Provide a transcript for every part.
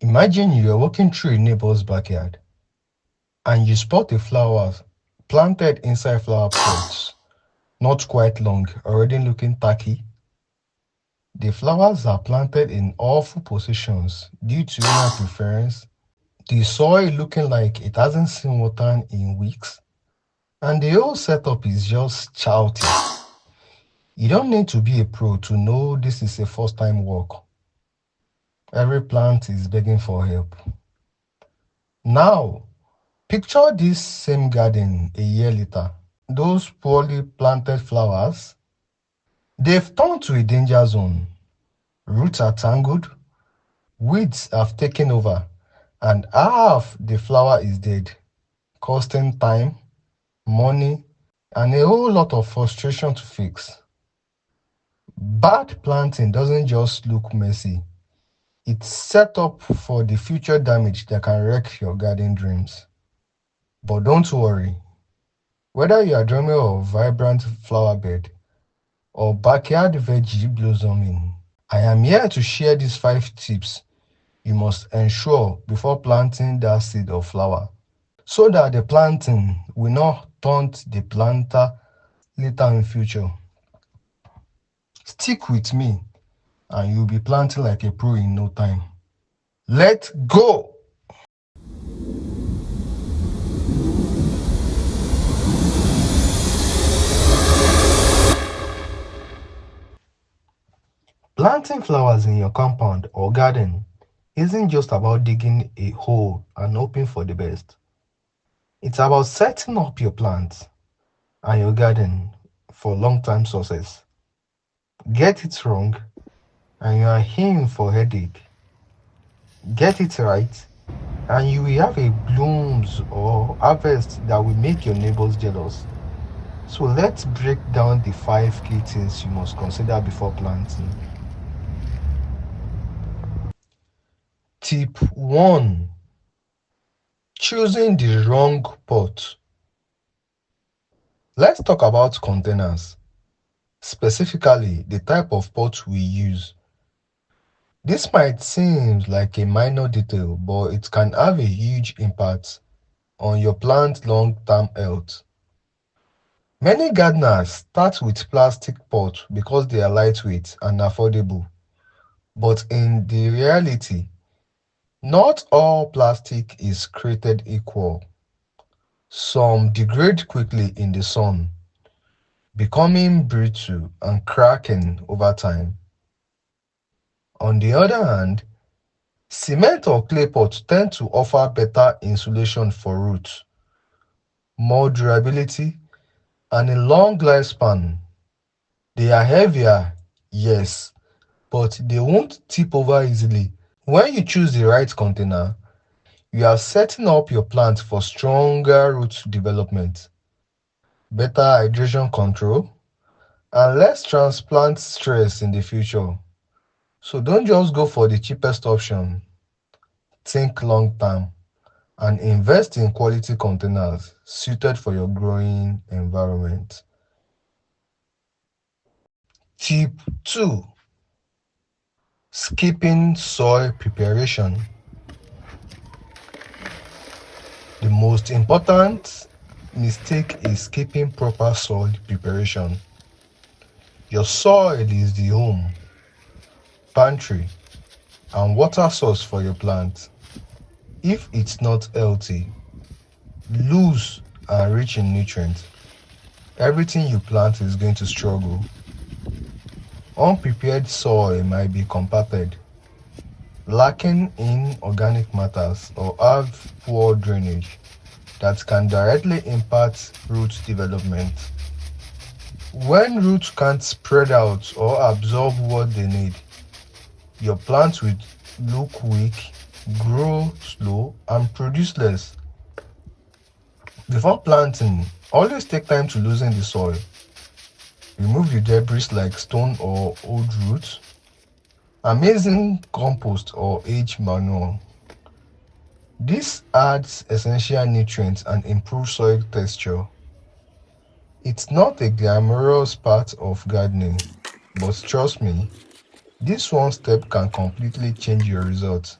Imagine you're walking through a neighbor's backyard and you spot a flower planted inside flower pots, not quite long, already looking tacky. The flowers are planted in awful positions due to human preference, the soil looking like it hasn't seen water in weeks, and the whole setup is just chaotic. You don't need to be a pro to know this is a first time work. Every plant is begging for help. Now, picture this same garden a year later. Those poorly planted flowers, they've turned to a danger zone. Roots are tangled, weeds have taken over, and half the flower is dead, costing time, money, and a whole lot of frustration to fix. Bad planting doesn't just look messy, it's set up for the future damage that can wreck your garden dreams. But don't worry, whether you are dreaming of vibrant flower bed or backyard veggie blossoming, I am here to share these 5 tips you must ensure before planting that seed of flower, so that the planting will not taunt the planter later in future. Stick with me and you'll be planting like a pro in no time. Let's go! Planting flowers in your compound or garden isn't just about digging a hole and hoping for the best. It's about setting up your plants and your garden for long-term success. Get it wrong and you are in for headache. Get it right and you will have a blooms or harvest that will make your neighbors jealous. So let's break down the 5 key things you must consider before planting. Tip 1: choosing the wrong pot. Let's talk about containers, specifically the type of pot we use. This might seem like a minor detail, but it can have a huge impact on your plant's long-term health. Many gardeners start with plastic pots because they are lightweight and affordable, but in the reality, not all plastic is created equal. Some degrade quickly in the sun, becoming brittle and cracking over time. On the other hand, cement or clay pots tend to offer better insulation for roots, more durability, and a long lifespan. They are heavier, yes, but they won't tip over easily. When you choose the right container, you are setting up your plant for stronger root development, better hydration control, and less transplant stress in the future. So don't just go for the cheapest option. Think long term and invest in quality containers suited for your growing environment. Tip 2: skipping soil preparation. The most important mistake is skipping proper soil preparation. Your soil is the home, pantry, and water source for your plant. If it's not healthy, loose, and rich in nutrients, everything you plant is going to struggle. Unprepared soil might be compacted, lacking in organic matters, or have poor drainage that can directly impact root development. When roots can't spread out or absorb what they need, your plant will look weak, grow slow, and produce less. Before planting, always take time to loosen the soil. Remove the debris like stone or old roots, amazing compost or aged manure. This adds essential nutrients and improves soil texture. It's not a glamorous part of gardening, but trust me, this one step can completely change your results.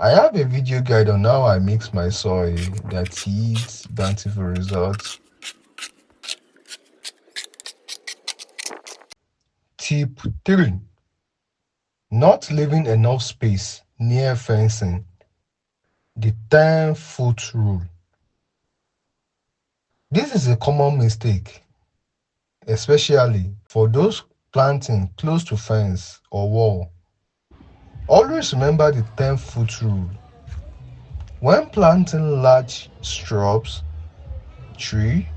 I have a video guide on how I mix my soil that yields bountiful results. Tip 3. Not leaving enough space near fencing. The 10-foot rule. This is a common mistake, especially for those planting close to fence or wall. Always remember the 10-foot rule. When planting large shrubs, tree,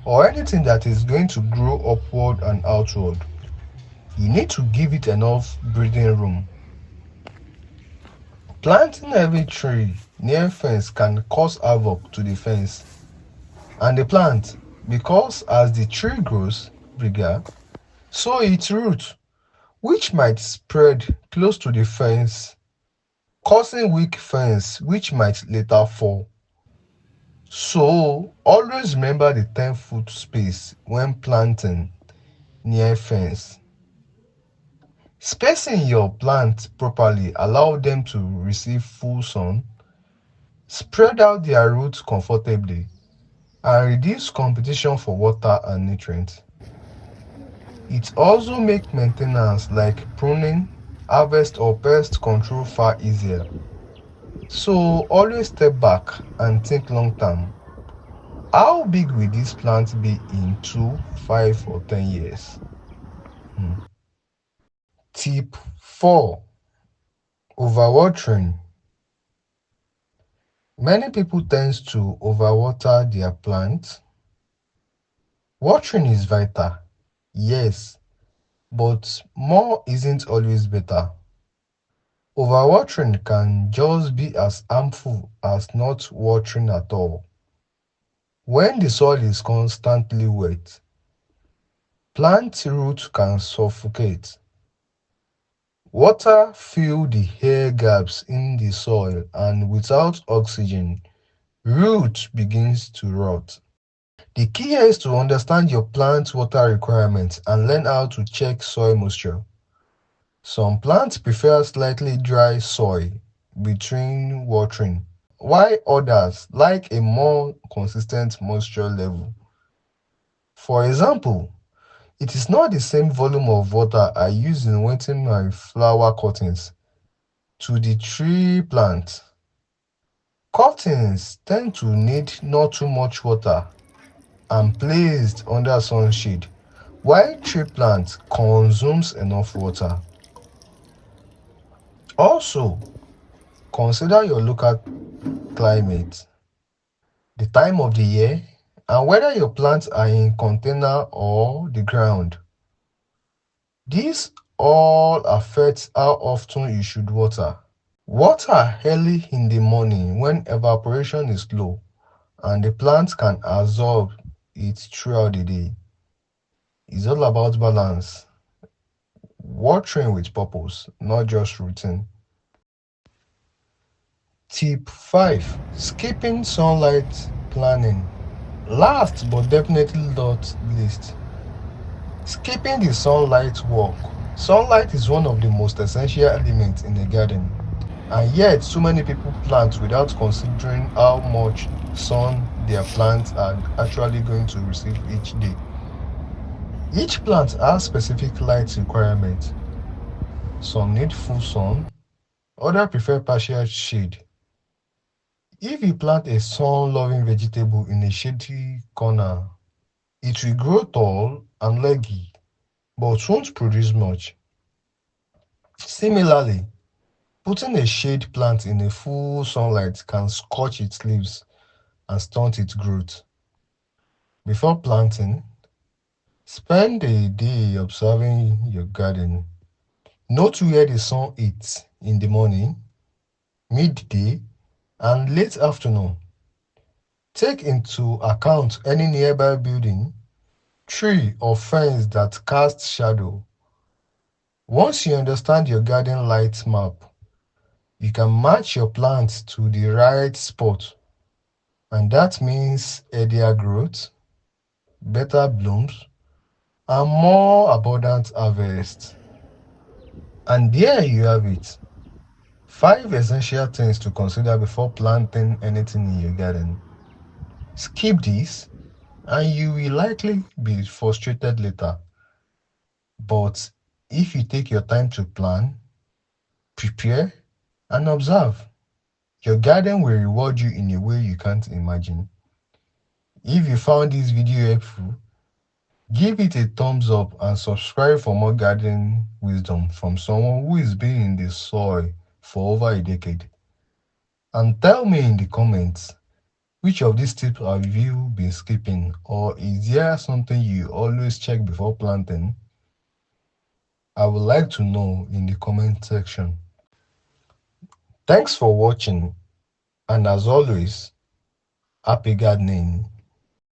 or anything that is going to grow upward and outward, you need to give it enough breathing room. Planting heavy tree near fence can cause havoc to the fence and the plant, because as the tree grows bigger, so its roots, which might spread close to the fence, causing weak fence which might later fall. So always remember the 10-foot space when planting near fence. Spacing your plants properly allow them to receive full sun, spread out their roots comfortably, and reduce competition for water and nutrients. It also makes maintenance like pruning, harvest or pest control far easier. So always step back and think long term. How big will this plant be in 2, 5 or 10 years? Tip 4. Overwatering. Many people tend to overwater their plants. Watering is vital, yes, but more isn't always better. Overwatering can just be as harmful as not watering at all. When the soil is constantly wet, plant roots can suffocate. Water fill the air gaps in the soil, and without oxygen, roots begins to rot. The key here is to understand your plant's water requirements and learn how to check soil moisture. Some plants prefer slightly dry soil between watering, while others like a more consistent moisture level. For example, it is not the same volume of water I use in wetting my flower cuttings to the tree plant. Cuttings tend to need not too much water and placed under sunshade, while tree plant consumes enough water. Also, consider your local climate, the time of the year, and whether your plants are in container or the ground. This all affects how often you should water. Water early in the morning when evaporation is low and the plant can absorb it throughout the day. It's all about balance. Watering with purpose, not just routine. Tip 5. Skipping sunlight planning. Last but definitely not least, skipping the sunlight walk. Sunlight is one of the most essential elements in a garden, and yet so many people plant without considering how much sun their plants are actually going to receive each day. Each plant has specific light requirements. Some need full sun, others prefer partial shade. If you plant a sun-loving vegetable in a shady corner, it will grow tall and leggy, but won't produce much. Similarly, putting a shade plant in a full sunlight can scorch its leaves and stunt its growth. Before planting, spend a day observing your garden. Note where the sun hits in the morning, midday, and late afternoon. Take into account any nearby building, tree, or fence that casts shadow. Once you understand your garden light map, you can match your plants to the right spot, and that means earlier growth, better blooms, and more abundant harvest. And there you have it. 5 essential things to consider before planting anything in your garden. Skip this and you will likely be frustrated later. But if you take your time to plan, prepare, and observe, your garden will reward you in a way you can't imagine. If you found this video helpful, give it a thumbs up and subscribe for more gardening wisdom from someone who has been in the soil for over a decade. And tell me in the comments, which of these tips have you been skipping, or is there something you always check before planting? I would like to know in the comment section. Thanks for watching, and as always, happy gardening.